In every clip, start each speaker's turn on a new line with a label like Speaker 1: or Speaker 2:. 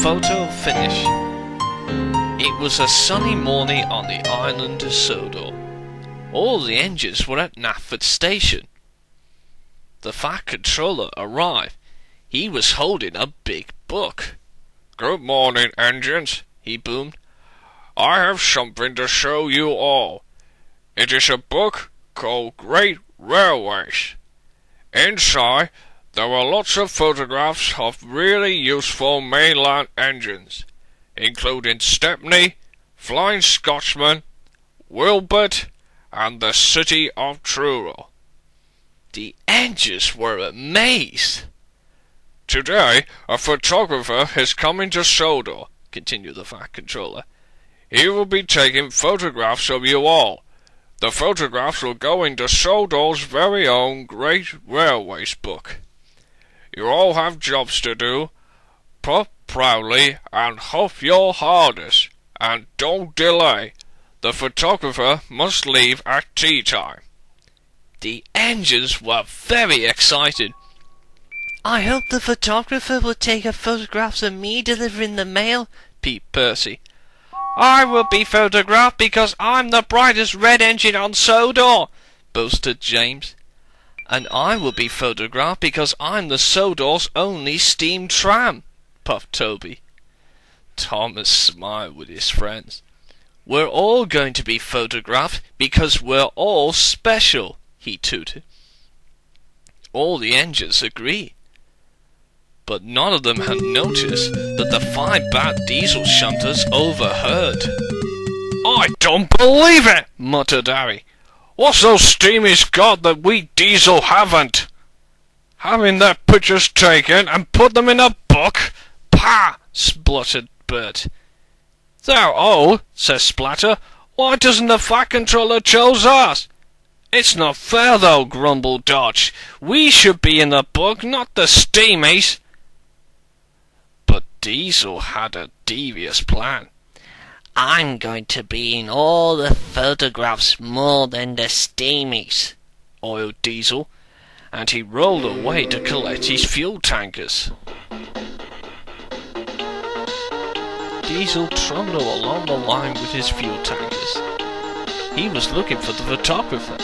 Speaker 1: photo finish. It was a sunny morning on the island of Sodor. All the engines were at Nafford Station. The Fat Controller arrived. He was holding a big book.
Speaker 2: "Good morning, engines," he boomed. "I have something to show you all. It is a book called Great Railways. Inside, there are lots of photographs of really useful mainland engines, including Stepney, Flying Scotsman, Wilbert, and the City of Truro."
Speaker 1: The engines were amazed.
Speaker 2: "Today, a photographer is coming to Sodor," continued the Fat Controller. "He will be taking photographs of you all. The photographs will go into Sodor's very own Great Railways book. You all have jobs to do. Puff proudly and huff your hardest, and don't delay. The photographer must leave at tea time."
Speaker 1: The engines were very excited. "I hope the photographer will take a photograph of me delivering the mail," peeped Percy. "I will be photographed because I'm the brightest red engine on Sodor," boasted James. "And I will be photographed because I'm the Sodor's only steam tram," puffed Toby. Thomas smiled with his friends. "We're all going to be photographed because we're all special," he tooted. All the engines agreed. But none of them had noticed that the 5 Bad Diesel Shunters overheard.
Speaker 2: "I don't believe it," muttered Harry. "What's those steamies got that we Diesel haven't? Having their pictures taken and put them in a book? Pah!" spluttered Bert.
Speaker 1: "They're old," said Splatter. "Why doesn't the Fat Controller chose us?" "It's not fair though," grumbled Dodge. "We should be in the book, not the steamies." But Diesel had a devious plan.
Speaker 3: "I'm going to be in all the photographs more than the steamies,"
Speaker 1: oiled Diesel, and he rolled away to collect his fuel tankers. Diesel trundled along the line with his fuel tankers. He was looking for the photographer.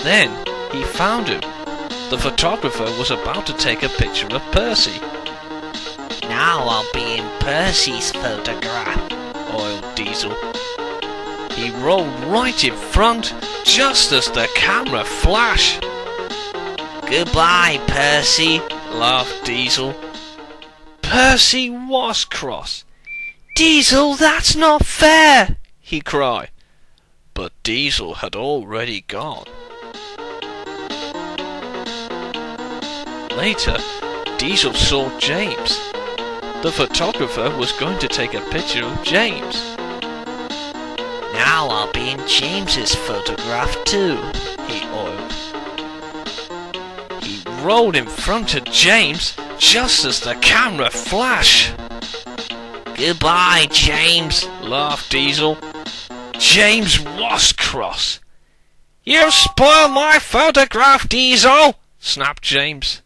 Speaker 1: Then he found him. The photographer was about to take a picture of Percy.
Speaker 3: "Now I'll be in Percy's photograph,"
Speaker 1: oiled Diesel. He rolled right in front just as the camera flashed.
Speaker 3: "Goodbye, Percy,"
Speaker 1: laughed Diesel. Percy was cross. "Diesel, that's not fair," he cried. But Diesel had already gone. Later, Diesel saw James. The photographer was going to take a picture of James.
Speaker 3: "Now I'll be in James's photograph too," he oiled.
Speaker 1: He rolled in front of James just as the camera flashed.
Speaker 3: "Goodbye, James,"
Speaker 1: laughed Diesel. James was cross. "You spoiled my photograph, Diesel," snapped James.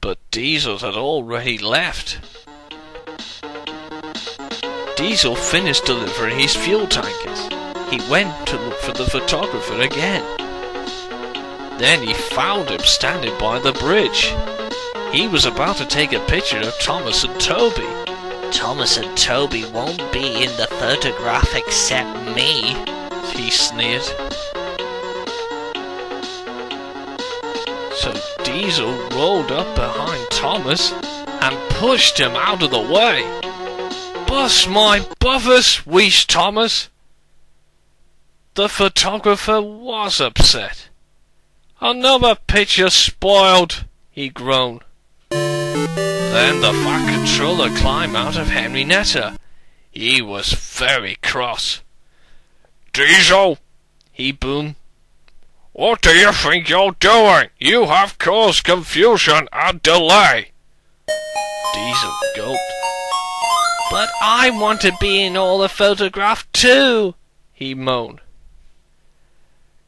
Speaker 1: But Diesel had already left. Diesel finished delivering his fuel tankers. He went to look for the photographer again. Then he found him standing by the bridge. He was about to take a picture of Thomas and Toby.
Speaker 3: "Thomas and Toby won't be in the photograph except me,"
Speaker 1: he sneered. So Diesel rolled up behind Thomas and pushed him out of the way. "Bust my buffers," wheezed Thomas. The photographer was upset. "Another picture spoiled," he groaned. Then the Fat Controller climbed out of Henrietta. He was very cross.
Speaker 2: "Diesel,"
Speaker 1: he boomed.
Speaker 2: "What do you think you're doing? You have caused confusion and delay."
Speaker 1: Diesel gulped. "But I want to be in all the photographs too," he moaned.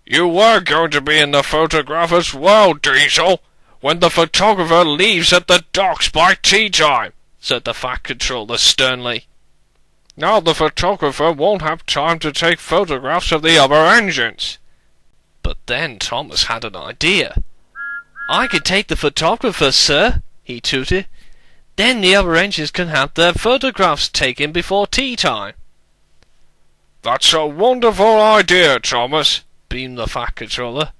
Speaker 2: "You were going to be in the photograph as well, Diesel, when the photographer leaves at the docks by tea time,"
Speaker 1: said the Fat Controller sternly.
Speaker 2: Now the photographer won't have time to take photographs of the other engines.
Speaker 1: But then Thomas had an idea. I could take the photographer, sir, he tooted. Then the other engines can have their photographs taken before tea time.
Speaker 2: That's a wonderful idea, Thomas,
Speaker 1: beamed the Fat Controller.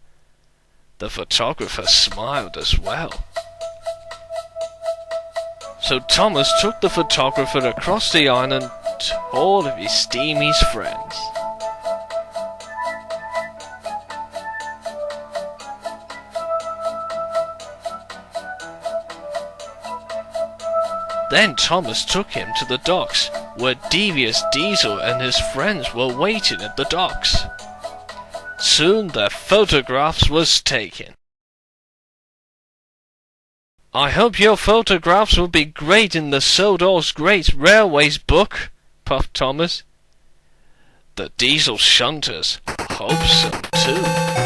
Speaker 1: The photographer smiled as well. So Thomas took the photographer across the island to all of his steamy's friends. Then Thomas took him to the docks, where Devious Diesel and his friends were waiting at the docks. Soon their photographs was taken. I hope your photographs will be great in the Sodor's Great Railways book, puffed Thomas. The Diesel Shunters hope so too.